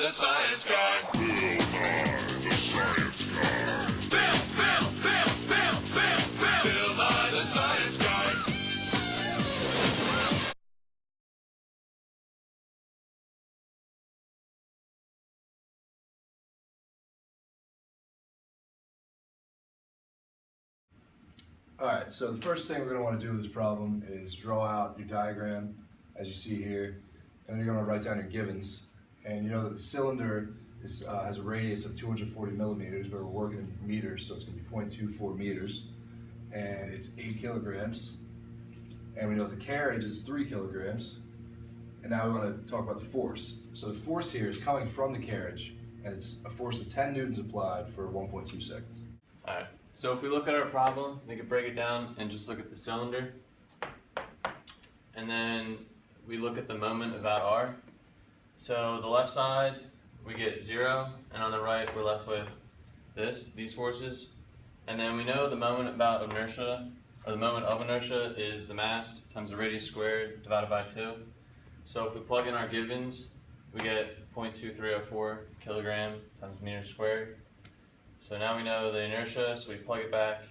the science guy. LeNoir, the science guy. Bill Nye, the science guy. Alright, so the first thing we're going to want to do with this problem is draw out your diagram, as you see here, and then you're going to write down your givens. And you know that the cylinder has a radius of 240 millimeters, but we're working in meters, so it's going to be 0.24 meters, and it's 8 kilograms. And we know the carriage is 3 kilograms, and now we want to talk about the force. So the force here is coming from the carriage, and it's a force of 10 newtons applied for 1.2 seconds. Alright, so if we look at our problem, we can break it down and just look at the cylinder. And then we look at the moment about R. So the left side, we get 0, and on the right, we're left with these forces. And then we know the moment about inertia, or the moment of inertia, is the mass times the radius squared divided by 2. So if we plug in our givens, we get 0.2304 kilogram times meter squared. So now we know the inertia, so we plug it back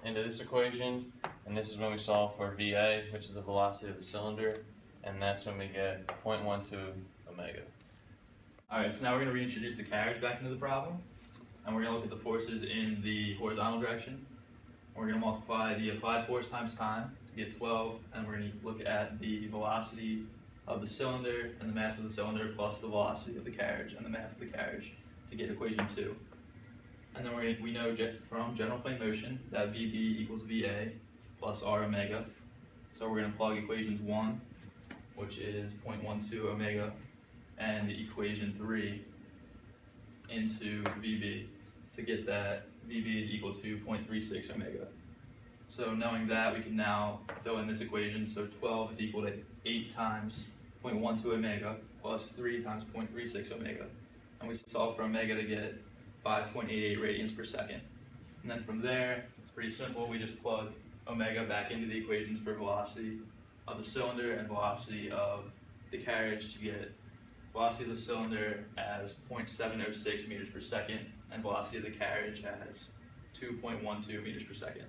into this equation, and this is when we solve for VA, which is the velocity of the cylinder, and that's when we get 0.12 omega. Alright, so now we're going to reintroduce the carriage back into the problem, and we're going to look at the forces in the horizontal direction. We're going to multiply the applied force times time to get 12, and we're going to look at the velocity of the cylinder and the mass of the cylinder plus the velocity of the carriage and the mass of the carriage to get equation 2. And then we know from general plane motion that VB equals VA plus R omega. So we're going to plug equations 1, which is 0.12 omega, and equation 3 into VB to get that VB is equal to 0.36 omega. So knowing that, we can now fill in this equation. So 12 is equal to 8 times 0.12 omega plus 3 times 0.36 omega. And we solve for omega to get 5.88 radians per second. And then from there, it's pretty simple. We just plug omega back into the equations for velocity of the cylinder and velocity of the carriage to get velocity of the cylinder as 0.706 meters per second and velocity of the carriage as 2.12 meters per second.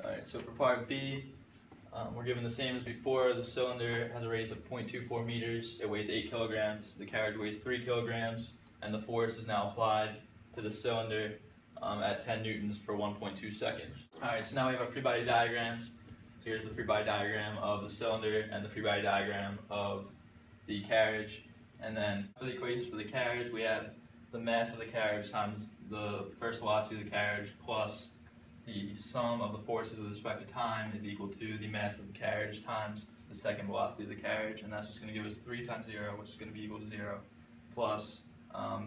Alright, so for part B, we're given the same as before. The cylinder has a radius of 0.24 meters, it weighs 8 kilograms, the carriage weighs 3 kilograms, and the force is now applied to the cylinder at 10 newtons for 1.2 seconds. Alright, so now we have our free body diagrams. So here's the free body diagram of the cylinder and the free body diagram of the carriage. And then for the equations for the carriage, we have the mass of the carriage times the first velocity of the carriage plus the sum of the forces with respect to time is equal to the mass of the carriage times the second velocity of the carriage, and that's just going to give us 3 times 0, which is going to be equal to 0, plus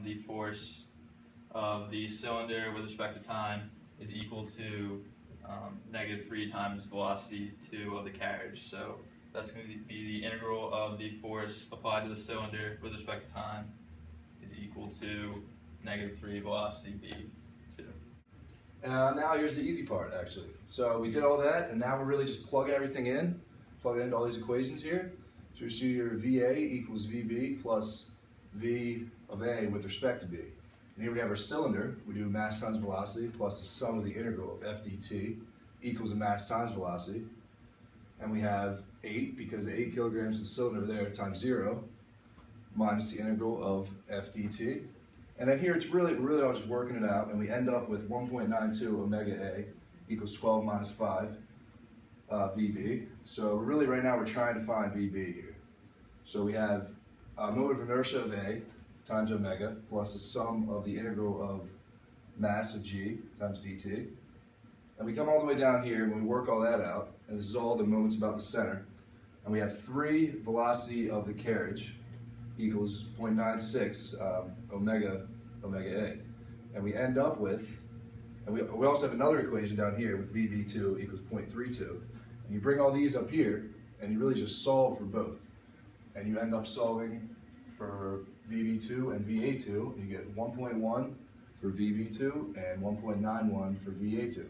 the force of the cylinder with respect to time is equal to -3 times velocity 2 of the carriage. So that's going to be the integral of the force applied to the cylinder with respect to time is equal to -3 velocity v2. Now here's the easy part, actually. So we did all that, and now we're really just plugging everything in, plug it into all these equations here. So you see your VA equals VB plus V of A with respect to B. And here we have our cylinder. We do mass times velocity plus the sum of the integral of F dt equals the mass times velocity. And we have 8, because the 8 kilograms of the cylinder there times 0, minus the integral of F dt. And then here it's really all just working it out, and we end up with 1.92 omega A equals 12 minus 5 VB. So really right now we're trying to find VB here. So we have moment of inertia of A times omega plus the sum of the integral of mass of G times dt. And we come all the way down here and we work all that out, and this is all the moments about the center. And we have 3 velocity of the carriage equals 0.96 omega A. And we end up with, and we also have another equation down here with VB2 equals 0.32. And you bring all these up here, and you really just solve for both. And you end up solving for VB2 and VA2, and you get 1.1 for VB2 and 1.91 for VA2.